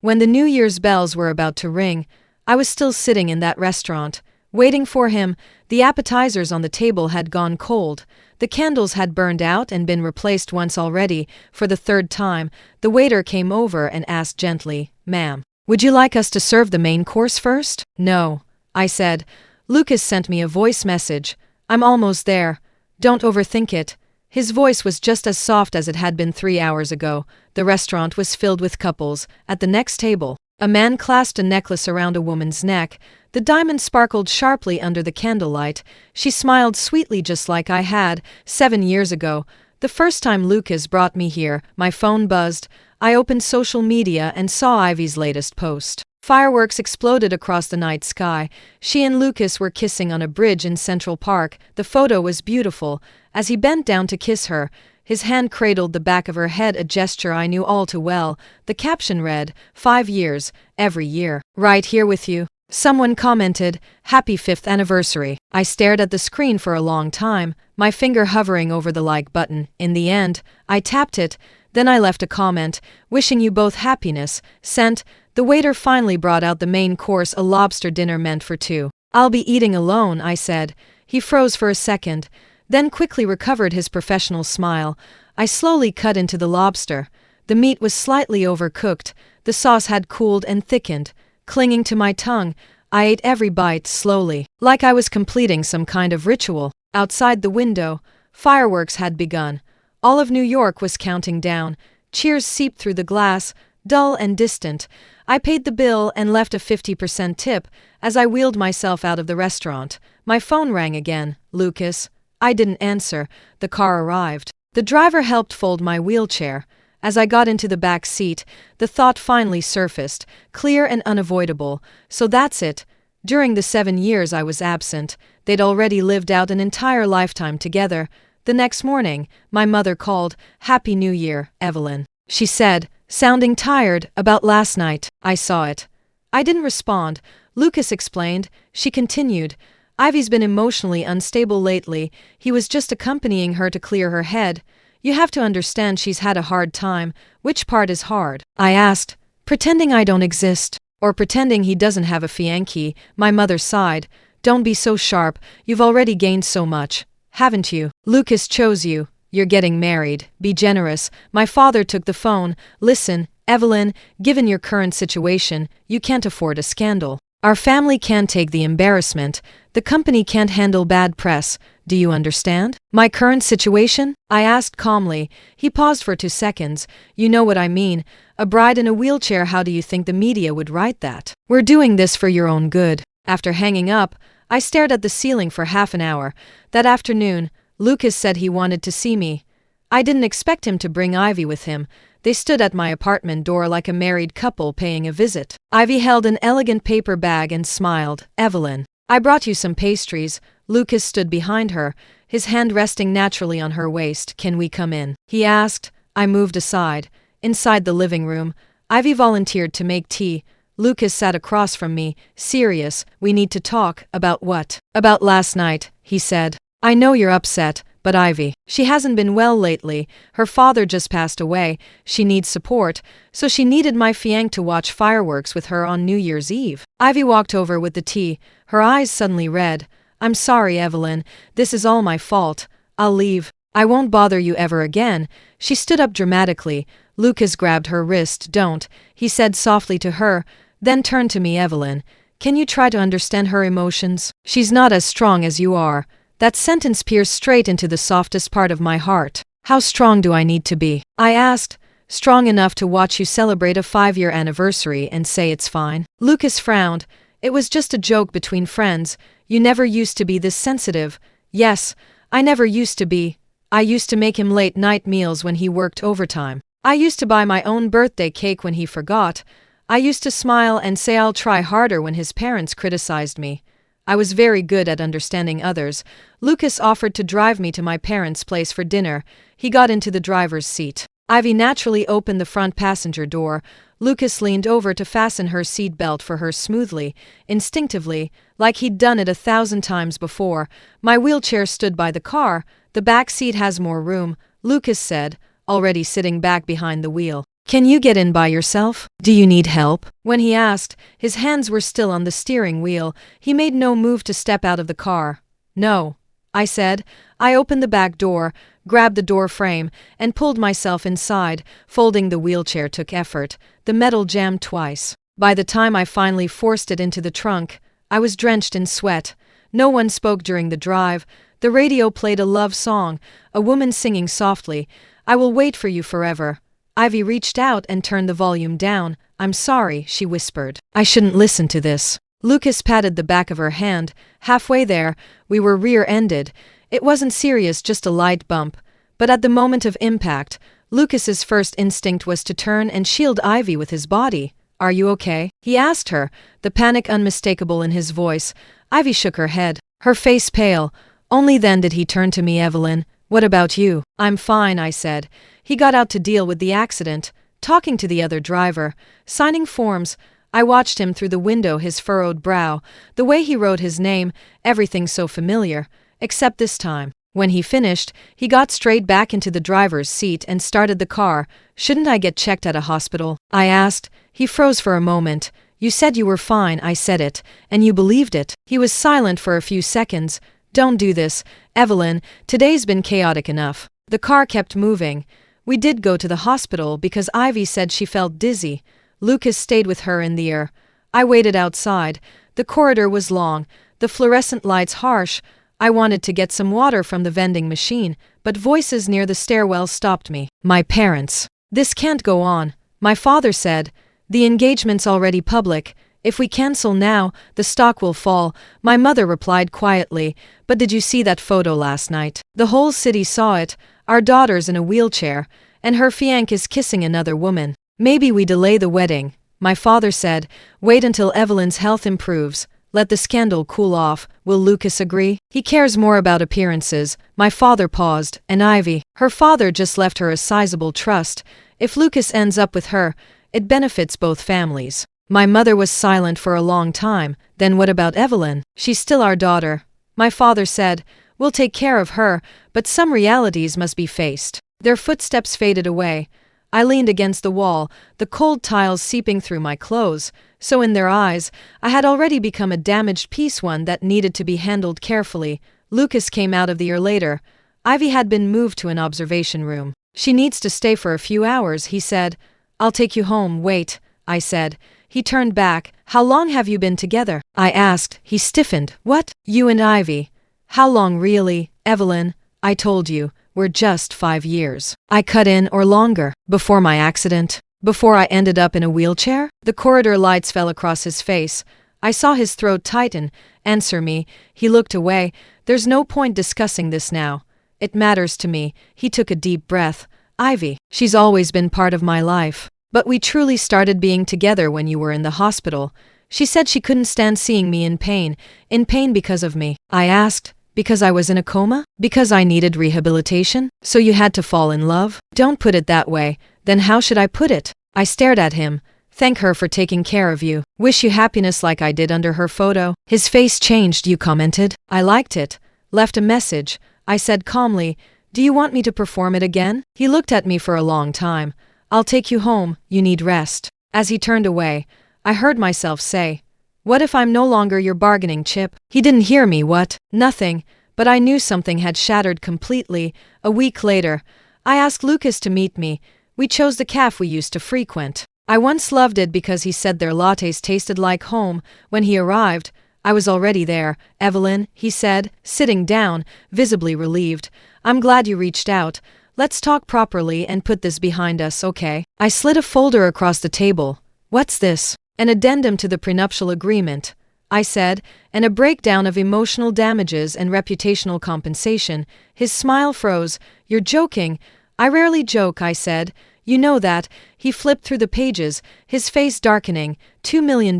When the New Year's bells were about to ring, I was still sitting in that restaurant, waiting for him. The appetizers on the table had gone cold. The candles had burned out and been replaced once already. For the third time, the waiter came over and asked gently, "Ma'am, would you like us to serve the main course first?" "No," I said. "Lucas sent me a voice message. I'm almost there. Don't overthink it." His voice was just as soft as it had been 3 hours ago. The restaurant was filled with couples. At the next table, a man clasped a necklace around a woman's neck. The diamond sparkled sharply under the candlelight. She smiled sweetly just like I had 7 years ago. The first time Lucas brought me here, my phone buzzed. I opened social media and saw Ivy's latest post. Fireworks exploded across the night sky. She and Lucas were kissing on a bridge in Central Park. The photo was beautiful. As he bent down to kiss her, his hand cradled the back of her head, a gesture I knew all too well. The caption read, 5 years, every year. Right here with you. Someone commented, "Happy 5th anniversary." I stared at the screen for a long time, my finger hovering over the like button. In the end, I tapped it. Then I left a comment, "Wishing you both happiness, sent." The waiter finally brought out the main course, a lobster dinner meant for two. "I'll be eating alone," I said. He froze for a second, then quickly recovered his professional smile. I slowly cut into the lobster. The meat was slightly overcooked. The sauce had cooled and thickened. Clinging to my tongue, I ate every bite slowly, like I was completing some kind of ritual. Outside the window, fireworks had begun. All of New York was counting down. Cheers seeped through the glass, dull and distant. I paid the bill and left a 50% tip. As I wheeled myself out of the restaurant, my phone rang again. "Lucas." I didn't answer. The car arrived. The driver helped fold my wheelchair. As I got into the back seat, the thought finally surfaced, clear and unavoidable. So that's it. During the 7 years I was absent, they'd already lived out an entire lifetime together. The next morning, my mother called. "Happy New Year, Evelyn," she said, sounding tired. "About last night, I saw it." I didn't respond. Lucas explained. She continued, "Ivy's been emotionally unstable lately. He was just accompanying her to clear her head. You have to understand she's had a hard time." "Which part is hard?" I asked. "Pretending I don't exist. Or pretending he doesn't have a fiancé." My mother sighed. "Don't be so sharp. You've already gained so much, haven't you? Lucas chose you. You're getting married. Be generous." My father took the phone. "Listen, Evelyn, given your current situation, you can't afford a scandal. Our family can't take the embarrassment. The company can't handle bad press. Do you understand?" "My current situation?" I asked calmly. He paused for 2 seconds. "You know what I mean. A bride in a wheelchair. How do you think the media would write that? We're doing this for your own good." After hanging up, I stared at the ceiling for half an hour. That afternoon, Lucas said he wanted to see me. I didn't expect him to bring Ivy with him. They stood at my apartment door like a married couple paying a visit. Ivy held an elegant paper bag and smiled. "Evelyn, I brought you some pastries." Lucas stood behind her, his hand resting naturally on her waist. "Can we come in?" he asked. I moved aside. Inside the living room, Ivy volunteered to make tea. Lucas sat across from me, serious. "We need to talk." "About what?" "About last night," he said. "I know you're upset, but Ivy, she hasn't been well lately. Her father just passed away. She needs support, so she needed my fiancé to watch fireworks with her on New Year's Eve." Ivy walked over with the tea, her eyes suddenly red. "I'm sorry, Evelyn. This is all my fault. I'll leave. I won't bother you ever again." She stood up dramatically. Lucas grabbed her wrist. "Don't," he said softly to her, then turned to me. "Evelyn, can you try to understand her emotions? She's not as strong as you are." That sentence pierced straight into the softest part of my heart. "How strong do I need to be?" I asked. "Strong enough to watch you celebrate a 5-year anniversary and say it's fine." Lucas frowned. "It was just a joke between friends. You never used to be this sensitive." "Yes, I never used to be. I used to make him late-night meals when he worked overtime. I used to buy my own birthday cake when he forgot. I used to smile and say I'll try harder when his parents criticized me. I was very good at understanding others." Lucas offered to drive me to my parents' place for dinner. He got into the driver's seat. Ivy naturally opened the front passenger door. Lucas leaned over to fasten her seat belt for her smoothly, instinctively, like he'd done it 1,000 times before. My wheelchair stood by the car. "The back seat has more room," Lucas said, already sitting back behind the wheel. Can you get in by yourself? Do you need help? When he asked, his hands were still on the steering wheel. He made no move to step out of the car. No, I said. I opened the back door, grabbed the door frame, and pulled myself inside. Folding the wheelchair took effort. The metal jammed twice. By the time I finally forced it into the trunk, I was drenched in sweat. No one spoke during the drive. The radio played a love song, a woman singing softly, "I will wait for you forever." Ivy reached out and turned the volume down. "I'm sorry," she whispered. "I shouldn't listen to this." Lucas patted the back of her hand. Halfway there, we were rear-ended. It wasn't serious, just a light bump. But at the moment of impact, Lucas's first instinct was to turn and shield Ivy with his body. "Are you okay?" he asked her, the panic unmistakable in his voice. Ivy shook her head, her face pale. Only then did he turn to me. "Evelyn, what about you?" "I'm fine," I said. He got out to deal with the accident, talking to the other driver, signing forms. I watched him through the window, his furrowed brow, the way he wrote his name, everything so familiar, except this time. When he finished, he got straight back into the driver's seat and started the car. "Shouldn't I get checked at a hospital?" I asked. He froze for a moment. "You said you were fine," I said it, "and you believed it." He was silent for a few seconds. "Don't do this, Evelyn, today's been chaotic enough." The car kept moving. We did go to the hospital because Ivy said she felt dizzy. Lucas stayed with her in the air. I waited outside. The corridor was long, the fluorescent lights harsh. I wanted to get some water from the vending machine, but voices near the stairwell stopped me. "My parents. This can't go on," my father said. "The engagement's already public. If we cancel now, the stock will fall." My mother replied quietly, "But did you see that photo last night? The whole city saw it. Our daughter's in a wheelchair, and her fiancé is kissing another woman. Maybe we delay the wedding." My father said, "Wait until Evelyn's health improves. Let the scandal cool off." "Will Lucas agree? He cares more about appearances." My father paused. "And Ivy? Her father just left her a sizable trust. If Lucas ends up with her, it benefits both families." My mother was silent for a long time. "Then what about Evelyn? She's still our daughter." My father said, "We'll take care of her, but some realities must be faced." Their footsteps faded away. I leaned against the wall, the cold tiles seeping through my clothes. So in their eyes, I had already become a damaged piece, one that needed to be handled carefully. Lucas came out of the air later. Ivy had been moved to an observation room. "She needs to stay for a few hours," he said. "I'll take you home." "Wait," I said. He turned back. "How long have you been together?" I asked. He stiffened. "What? You and Ivy? How long really, Evelyn? I told you, we're just 5 years. I cut in, or longer. Before my accident? Before I ended up in a wheelchair?" The corridor lights fell across his face. I saw his throat tighten. "Answer me." He looked away. "There's no point discussing this now. It matters to me." He took a deep breath. "Ivy, she's always been part of my life. But we truly started being together when you were in the hospital. She said she couldn't stand seeing me in pain because of me." I asked, "Because I was in a coma? Because I needed rehabilitation? So you had to fall in love?" "Don't put it that way." "Then how should I put it?" I stared at him. "Thank her for taking care of you. Wish you happiness like I did under her photo." His face changed. "You commented?" "I liked it. Left a message." I said calmly, "Do you want me to perform it again?" He looked at me for a long time. "I'll take you home. You need rest." As he turned away, I heard myself say, "What if I'm no longer your bargaining chip?" He didn't hear me. "What?" "Nothing," but I knew something had shattered completely. A week later, I asked Lucas to meet me. We chose the cafe we used to frequent. I once loved it because he said their lattes tasted like home. When he arrived, I was already there. "Evelyn," he said, sitting down, visibly relieved, "I'm glad you reached out. Let's talk properly and put this behind us, okay?" I slid a folder across the table. "What's this?" "An addendum to the prenuptial agreement," I said, "and a breakdown of emotional damages and reputational compensation." His smile froze. "You're joking." "I rarely joke," I said. "You know that." He flipped through the pages, his face darkening. $2 million.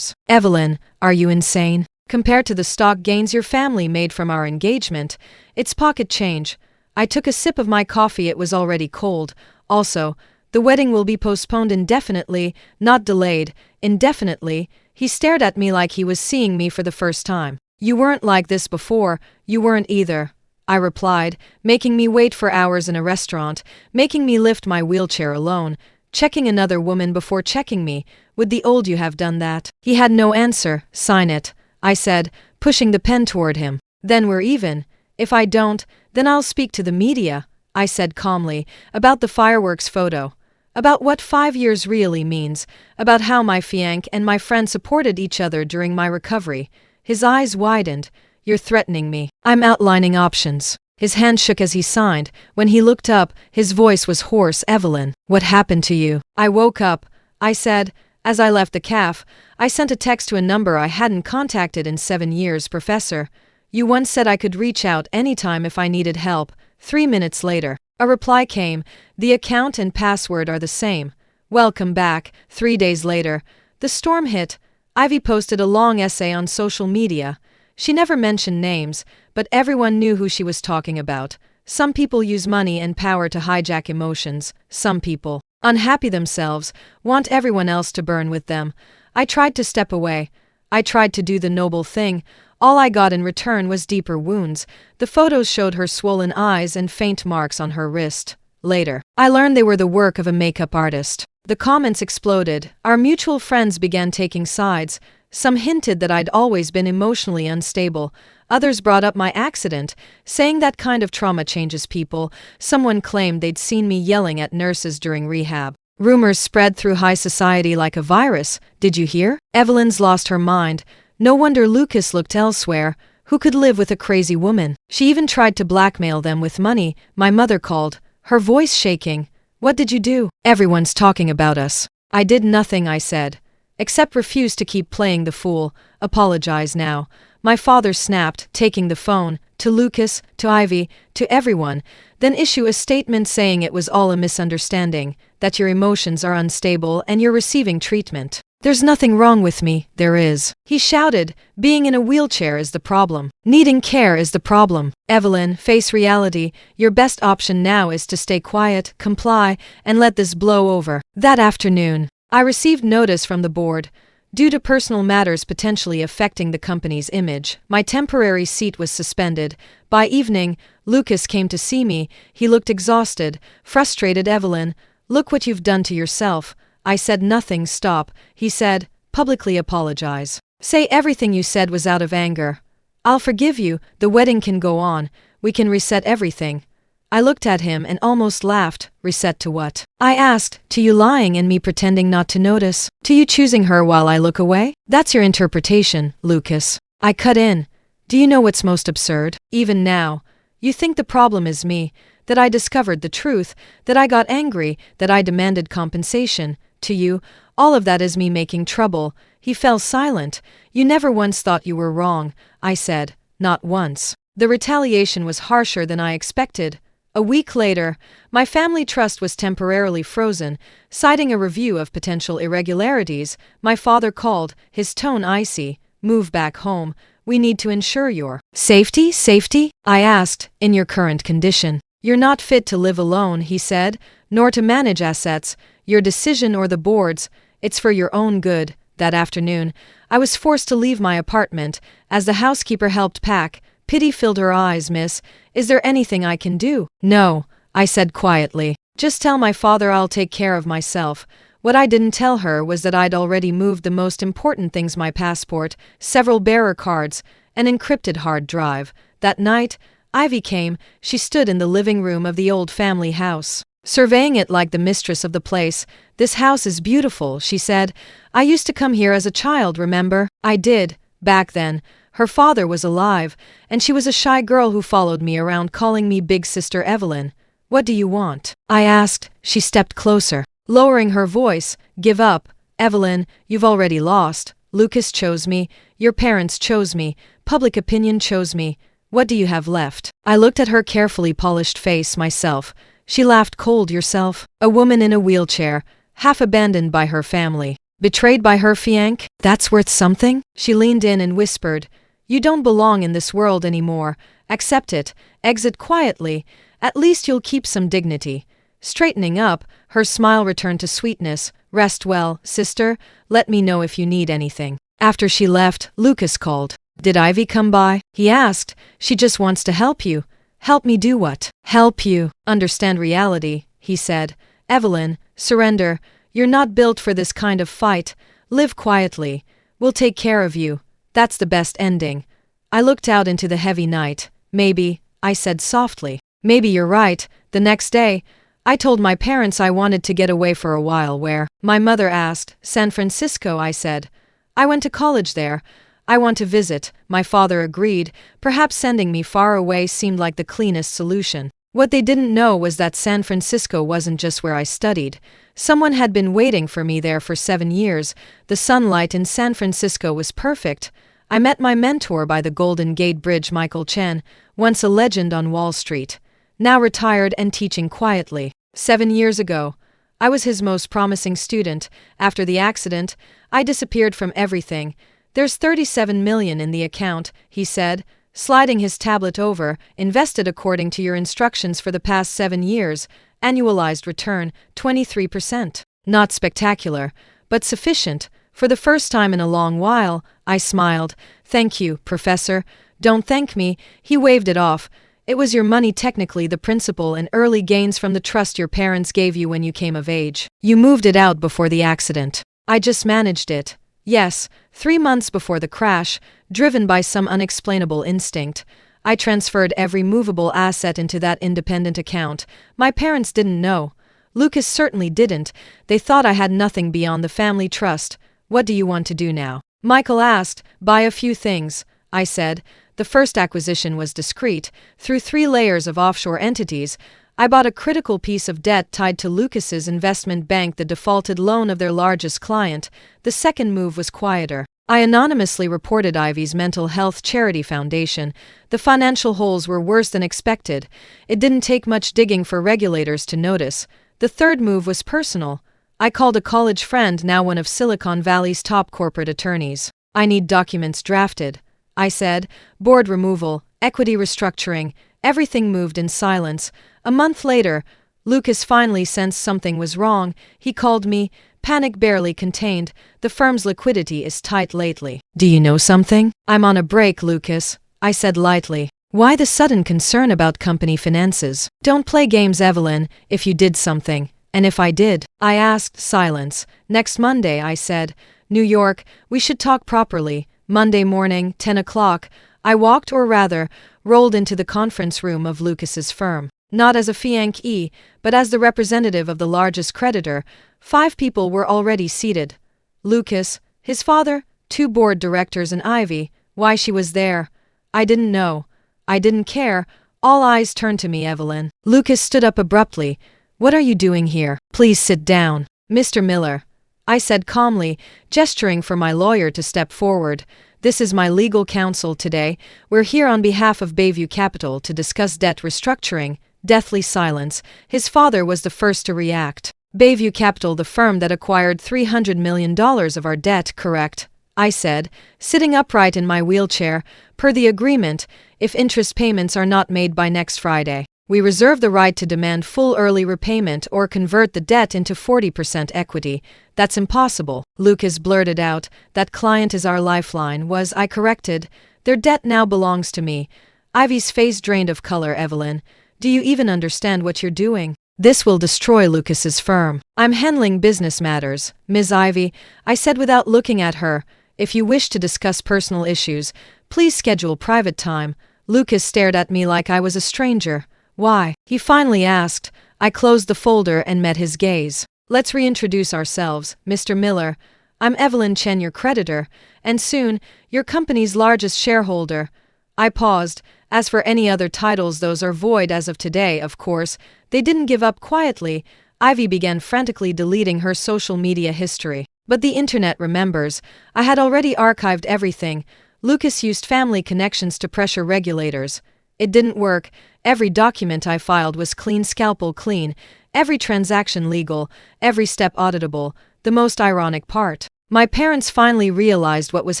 "Evelyn, are you insane? Compared to the stock gains your family made from our engagement, it's pocket change." I took a sip of my coffee. It was already cold. "Also, the wedding will be postponed indefinitely, not delayed, indefinitely." He stared at me like he was seeing me for the first time. "You weren't like this before." "You weren't either," I replied, "making me wait for hours in a restaurant, making me lift my wheelchair alone. checking another woman before checking me. Would the old you have done that? He had no answer. Sign it, I said, pushing the pen toward him. Then we're even. If I don't, then I'll speak to the media, I said calmly, about the fireworks photo. About what 5 years really means, about how my fiancé and my friend supported each other during my recovery. His eyes widened. You're threatening me. I'm outlining options. His hand shook as he signed. When he looked up, his voice was hoarse. Evelyn, what happened to you? I woke up, I said. As I left the cafe, I sent a text to a number I hadn't contacted in 7 years. Professor, you once said I could reach out anytime if I needed help. 3 minutes later, a reply came. The account and password are the same. Welcome back. 3 days later, the storm hit. Ivy posted a long essay on social media. She never mentioned names, but everyone knew who she was talking about. Some people use money and power to hijack emotions. Some people, unhappy themselves, want everyone else to burn with them. I tried to step away. I tried to do the noble thing. All I got in return was deeper wounds. The photos showed her swollen eyes and faint marks on her wrist. Later, I learned they were the work of a makeup artist. The comments exploded. Our mutual friends began taking sides. Some hinted that I'd always been emotionally unstable. Others brought up my accident, saying that kind of trauma changes people. Someone claimed they'd seen me yelling at nurses during rehab. Rumors spread through high society like a virus. Did you hear? Evelyn's lost her mind. No wonder Lucas looked elsewhere. Who could live with a crazy woman? She even tried to blackmail them with money. My mother called, her voice shaking. What did you do? Everyone's talking about us. I did nothing, I said. Except refuse to keep playing the fool. Apologize now. My father snapped, taking the phone, to Lucas, to Ivy, to everyone, then issue a statement saying it was all a misunderstanding, that your emotions are unstable and you're receiving treatment. There's nothing wrong with me, there is. He shouted, being in a wheelchair is the problem. Needing care is the problem. Evelyn, face reality. Your best option now is to stay quiet, comply, and let this blow over. That afternoon, I received notice from the board. Due to personal matters potentially affecting the company's image, my temporary seat was suspended. By evening, Lucas came to see me. He looked exhausted, frustrated. Evelyn, look what you've done to yourself. I said nothing. Stop, he said, publicly apologize. Say everything you said was out of anger. I'll forgive you, the wedding can go on, we can reset everything. I looked at him and almost laughed. Reset to what? I asked. To you lying and me pretending not to notice? To you choosing her while I look away? That's your interpretation, Lucas. I cut in. Do you know what's most absurd? Even now, you think the problem is me, that I discovered the truth, that I got angry, that I demanded compensation. To you, all of that is me making trouble. He fell silent. You never once thought you were wrong, I said. Not once. The retaliation was harsher than I expected. A week later, my family trust was temporarily frozen, citing a review of potential irregularities. My father called, his tone icy. Move back home. We need to ensure your safety. Safety? I asked, in your current condition. You're not fit to live alone, he said, nor to manage assets. Your decision or the board's, it's for your own good. That afternoon, I was forced to leave my apartment. As the housekeeper helped pack, pity filled her eyes. Miss, is there anything I can do? No, I said quietly. Just tell my father I'll take care of myself. What I didn't tell her was that I'd already moved the most important things: my passport, several bearer cards, an encrypted hard drive. That night, Ivy came. She stood in the living room of the old family house, surveying it like the mistress of the place. This house is beautiful, she said. I used to come here as a child, remember? I did, back then. Her father was alive, and she was a shy girl who followed me around calling me Big Sister Evelyn. What do you want? I asked. She stepped closer, lowering her voice. Give up. Evelyn, you've already lost. Lucas chose me. Your parents chose me. Public opinion chose me. What do you have left? I looked at her carefully polished face. Myself. She laughed. Cold. Yourself? A woman in a wheelchair, half abandoned by her family, betrayed by her fiancé? That's worth something? She leaned in and whispered. You don't belong in this world anymore. Accept it. Exit quietly. At least you'll keep some dignity. Straightening up, her smile returned to sweetness. Rest well, sister. Let me know if you need anything. After she left, Lucas called. Did Ivy come by? He asked. She just wants to help you. Help me do what? Help you understand reality, he said. Evelyn, Surrender. You're not built for this kind of fight. Live quietly. We'll take care of you. That's the best ending. I looked out into the heavy night. Maybe, I said softly. Maybe you're right. The next day, I told my parents I wanted to get away for a while. Where? My mother asked. San Francisco, I said. I went to college there. I want to visit. My father agreed. Perhaps sending me far away seemed like the cleanest solution. What they didn't know was that San Francisco wasn't just where I studied. Someone had been waiting for me there for 7 years. The sunlight in San Francisco was perfect. I met my mentor by the Golden Gate Bridge, Michael Chen, once a legend on Wall Street, now retired and teaching quietly. 7 years ago, I was his most promising student. After the accident, I disappeared from everything. There's 37 million in the account, he said, sliding his tablet over, invested according to your instructions for the past 7 years, annualized return, 23%. Not spectacular, but sufficient. For the first time in a long while, I smiled. Thank you, Professor. Don't thank me. He waved it off. It was your money, technically the principal and early gains from the trust your parents gave you when you came of age. You moved it out before the accident. I just managed it. Yes, 3 months before the crash, driven by some unexplainable instinct, I transferred every movable asset into that independent account. My parents didn't know. Lucas certainly didn't. They thought I had nothing beyond the family trust. What do you want to do now? Michael asked. Buy a few things, I said. The first acquisition was discreet. Through 3 layers of offshore entities, I bought a critical piece of debt tied to Lucas's investment bank, the defaulted loan of their largest client. The second move was quieter. I anonymously reported Ivy's mental health charity foundation. The financial holes were worse than expected. It didn't take much digging for regulators to notice. The third move was personal. I called a college friend, now one of Silicon Valley's top corporate attorneys. I need documents drafted, I said. Board removal, equity restructuring, everything moved in silence. A month later, Lucas finally sensed something was wrong. He called me, panic barely contained. The firm's liquidity is tight lately. Do you know something? I'm on a break, Lucas, I said lightly. Why the sudden concern about company finances? Don't play games, Evelyn. If you did something, and if I did, I asked. Silence. Next Monday, I said. New York, we should talk properly. Monday morning, 10 o'clock, I walked, or rather, rolled into the conference room of Lucas's firm. Not as a fiancé, but as the representative of the largest creditor. 5 people were already seated. Lucas, his father, 2 board directors, and Ivy. Why she was there, I didn't know. I didn't care. All eyes turned to me. Evelyn. Lucas stood up abruptly. What are you doing here? Please sit down. Mr. Miller, I said calmly, gesturing for my lawyer to step forward. This is my legal counsel today. We're here on behalf of Bayview Capital to discuss debt restructuring. Deathly silence. His father was the first to react. Bayview Capital, the firm that acquired $300 million of our debt, correct? I said, sitting upright in my wheelchair. Per the agreement, if interest payments are not made by next Friday, we reserve the right to demand full early repayment or convert the debt into 40% equity. That's impossible. Lucas blurted out. That client is our lifeline, was I corrected. Their debt now belongs to me. Ivy's face drained of color. Evelyn, do you even understand what you're doing? This will destroy Lucas's firm. I'm handling business matters, Ms. Ivy, I said without looking at her. If you wish to discuss personal issues, please schedule private time. Lucas stared at me like I was a stranger. Why? He finally asked. I closed the folder and met his gaze. Let's reintroduce ourselves, Mr. Miller. I'm Evelyn Chen, your creditor, and soon, your company's largest shareholder. I paused. As for any other titles, those are void as of today, of course. They didn't give up quietly. Ivy began frantically deleting her social media history. But the internet remembers. I had already archived everything. Lucas used family connections to pressure regulators. It didn't work. Every document I filed was clean, scalpel clean. Every transaction legal. Every step auditable. The most ironic part. My parents finally realized what was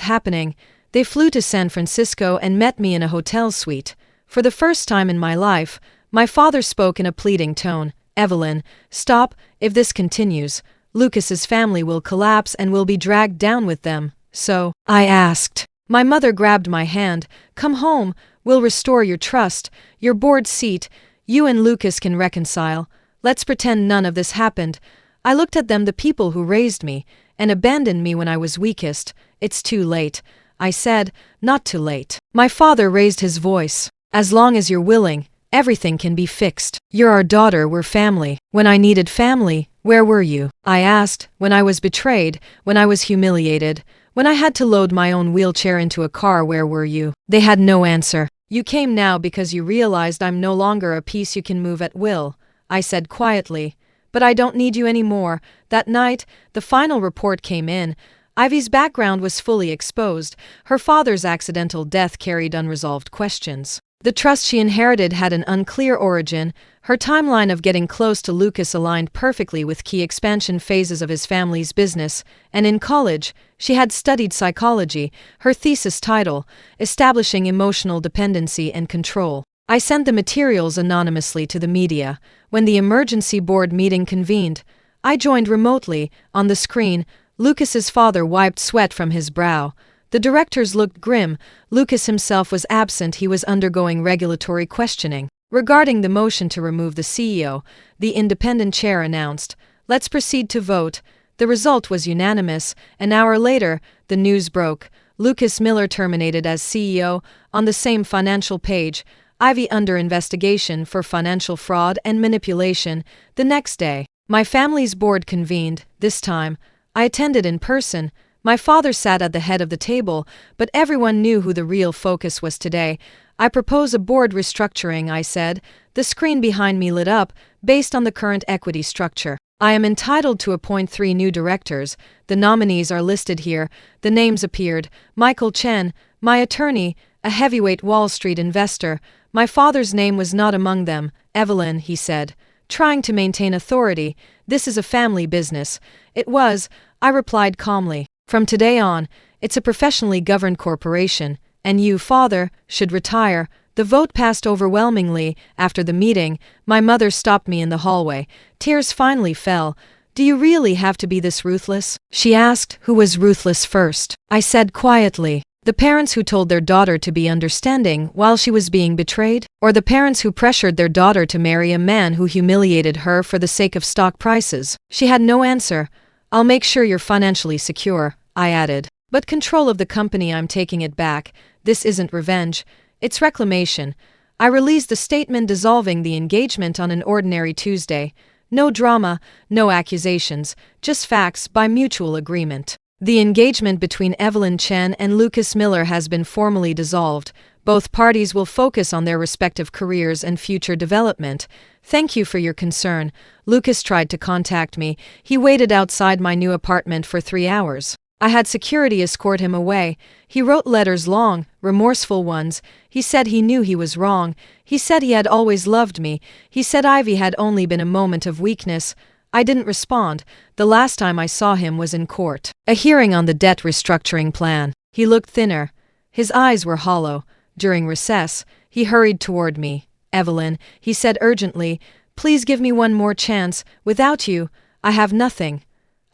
happening. They flew to San Francisco and met me in a hotel suite. For the first time in my life, my father spoke in a pleading tone. Evelyn, stop. If this continues, Lucas's family will collapse and will be dragged down with them. So, I asked. My mother grabbed my hand. Come home. We'll restore your trust, your board seat. You and Lucas can reconcile. Let's pretend none of this happened. I looked at them, the people who raised me and abandoned me when I was weakest. It's too late, I said. Not too late. My father raised his voice. As long as you're willing, everything can be fixed. You're our daughter, we're family. When I needed family, where were you? I asked. When I was betrayed, when I was humiliated, when I had to load my own wheelchair into a car, where were you? They had no answer. You came now because you realized I'm no longer a piece you can move at will, I said quietly. But I don't need you anymore. That night, the final report came in. Ivy's background was fully exposed. Her father's accidental death carried unresolved questions. The trust she inherited had an unclear origin. Her timeline of getting close to Lucas aligned perfectly with key expansion phases of his family's business, and in college, she had studied psychology, her thesis title, Establishing Emotional Dependency and Control. I sent the materials anonymously to the media. When the emergency board meeting convened, I joined remotely. On the screen, Lucas's father wiped sweat from his brow. The directors looked grim. Lucas himself was absent. He was undergoing regulatory questioning. Regarding the motion to remove the CEO, the independent chair announced, "Let's proceed to vote." The result was unanimous. An hour later, the news broke. Lucas Miller terminated as CEO. On the same financial page, Ivy under investigation for financial fraud and manipulation. The next day, my family's board convened. This time, I attended in person. My father sat at the head of the table, but everyone knew who the real focus was today. I propose a board restructuring, I said. The screen behind me lit up. Based on the current equity structure, I am entitled to appoint 3 new directors. The nominees are listed here. The names appeared. Michael Chen, my attorney, a heavyweight Wall Street investor. My father's name was not among them. Evelyn, he said, trying to maintain authority. This is a family business. It was, I replied calmly. From today on, it's a professionally governed corporation, and you, father, should retire. The vote passed overwhelmingly. After the meeting, my mother stopped me in the hallway. Tears finally fell. "Do you really have to be this ruthless?" she asked. "Who was ruthless first?" I said quietly. The parents who told their daughter to be understanding while she was being betrayed? Or the parents who pressured their daughter to marry a man who humiliated her for the sake of stock prices? She had no answer. "I'll make sure you're financially secure," I added. "But control of the company, I'm taking it back. This isn't revenge. It's reclamation." I released the statement dissolving the engagement on an ordinary Tuesday. No drama, no accusations, just facts by mutual agreement. The engagement between Evelyn Chen and Lucas Miller has been formally dissolved. Both parties will focus on their respective careers and future development. Thank you for your concern. Lucas tried to contact me. He waited outside my new apartment for 3 hours. I had security escort him away. He wrote letters, long, remorseful ones. He said he knew he was wrong. He said he had always loved me. He said Ivy had only been a moment of weakness. I didn't respond. The last time I saw him was in court. A hearing on the debt restructuring plan. He looked thinner. His eyes were hollow. During recess, he hurried toward me. "Evelyn," he said urgently, "please give me one more chance. Without you, I have nothing."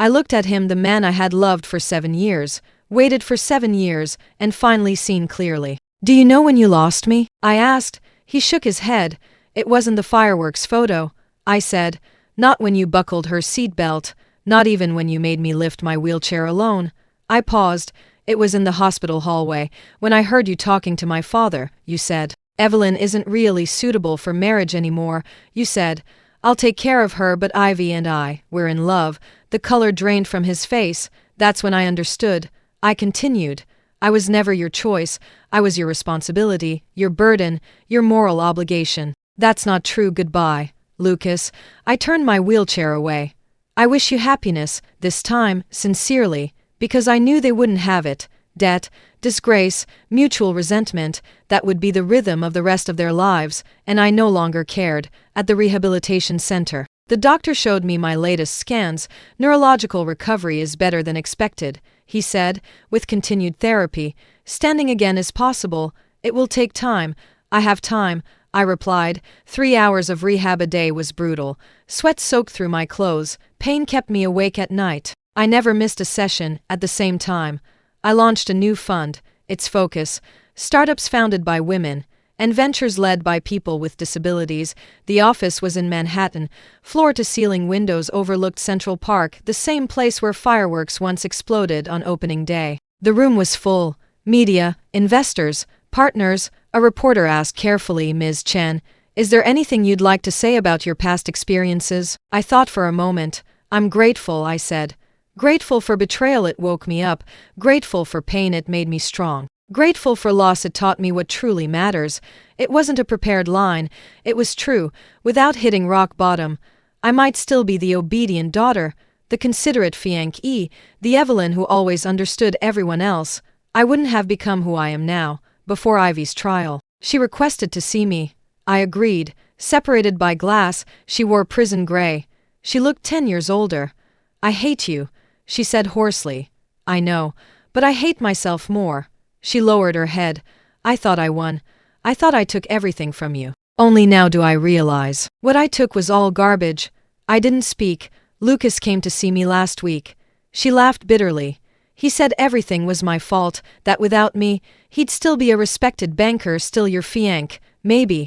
I looked at him, the man I had loved for 7 years, waited for 7 years, and finally seen clearly. "Do you know when you lost me?" I asked. He shook his head. "It wasn't the fireworks photo," I said. "Not when you buckled her seatbelt, not even when you made me lift my wheelchair alone." I paused. "It was in the hospital hallway, when I heard you talking to my father. You said, 'Evelyn isn't really suitable for marriage anymore.' You said, 'I'll take care of her, but Ivy and I, we're in love.'" The color drained from his face. "That's when I understood." I continued. "I was never your choice. I was your responsibility, your burden, your moral obligation." "That's not true. Goodbye, Lucas." I turned my wheelchair away. "I wish you happiness, this time, sincerely, because I knew they wouldn't have it. Debt, disgrace, mutual resentment, that would be the rhythm of the rest of their lives, and I no longer cared." At the rehabilitation center, the doctor showed me my latest scans. "Neurological recovery is better than expected," he said. "With continued therapy, standing again is possible. It will take time." "I have time," I replied. 3 hours of rehab a day was brutal. Sweat soaked through my clothes. Pain kept me awake at night. I never missed a session. At the same time, I launched a new fund. Its focus, startups founded by women, and ventures led by people with disabilities. The office was in Manhattan. Floor-to-ceiling windows overlooked Central Park, the same place where fireworks once exploded on opening day. The room was full. Media, investors, partners. A reporter asked carefully, "Ms. Chen, is there anything you'd like to say about your past experiences?" I thought for a moment. "I'm grateful," I said. "Grateful for betrayal, it woke me up. Grateful for pain, it made me strong. Grateful for loss, it taught me what truly matters." It wasn't a prepared line. It was true. Without hitting rock bottom, I might still be the obedient daughter, the considerate fiancée, the Evelyn who always understood everyone else. I wouldn't have become who I am now, before Ivy's trial. She requested to see me. I agreed. Separated by glass, she wore prison gray. She looked 10 years older. "I hate you," she said hoarsely. "I know, but I hate myself more." She lowered her head. "I thought I won. I thought I took everything from you. Only now do I realize. What I took was all garbage." I didn't speak. "Lucas came to see me last week." She laughed bitterly. "He said everything was my fault, that without me, he'd still be a respected banker, still your fiancé, maybe."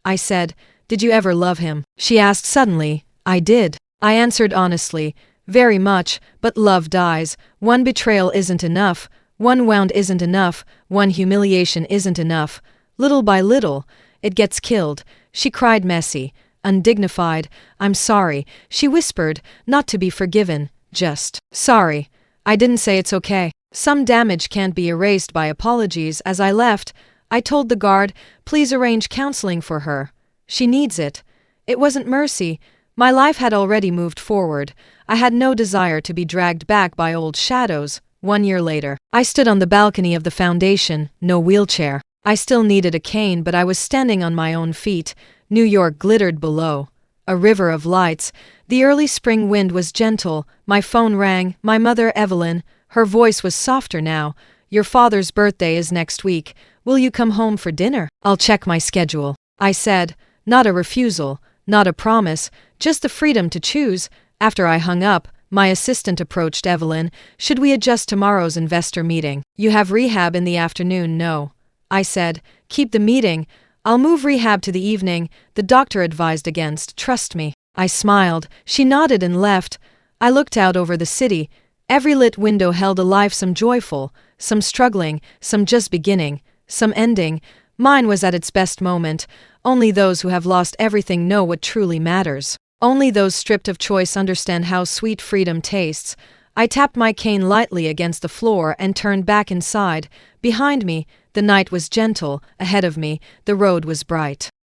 I said, "Did you ever love him?" She asked suddenly. "I did." I answered honestly, "Very much, but love dies. One betrayal isn't enough. One wound isn't enough. One humiliation isn't enough. Little by little, it gets killed." She cried messy, undignified. "I'm sorry," she whispered, "not to be forgiven, just sorry." I didn't say it's okay. Some damage can't be erased by apologies. As I left, I told the guard, "Please arrange counseling for her. She needs it." It wasn't mercy. My life had already moved forward. I had no desire to be dragged back by old shadows. 1 year later, I stood on the balcony of the foundation, no wheelchair. I still needed a cane, but I was standing on my own feet. New York glittered below. A river of lights. The early spring wind was gentle. My phone rang. My mother, Evelyn. Her voice was softer now. "Your father's birthday is next week. Will you come home for dinner?" "I'll check my schedule," I said. Not a refusal, not a promise, just the freedom to choose. After I hung up, my assistant approached Evelyn. "Should we adjust tomorrow's investor meeting? You have rehab in the afternoon, no?" I said, "Keep the meeting. I'll move rehab to the evening. The doctor advised against, trust me." I smiled. She nodded and left. I looked out over the city. Every lit window held a life, some joyful, some struggling, some just beginning, some ending. Mine was at its best moment. Only those who have lost everything know what truly matters. Only those stripped of choice understand how sweet freedom tastes. I tapped my cane lightly against the floor and turned back inside. Behind me, the night was gentle. Ahead of me, the road was bright.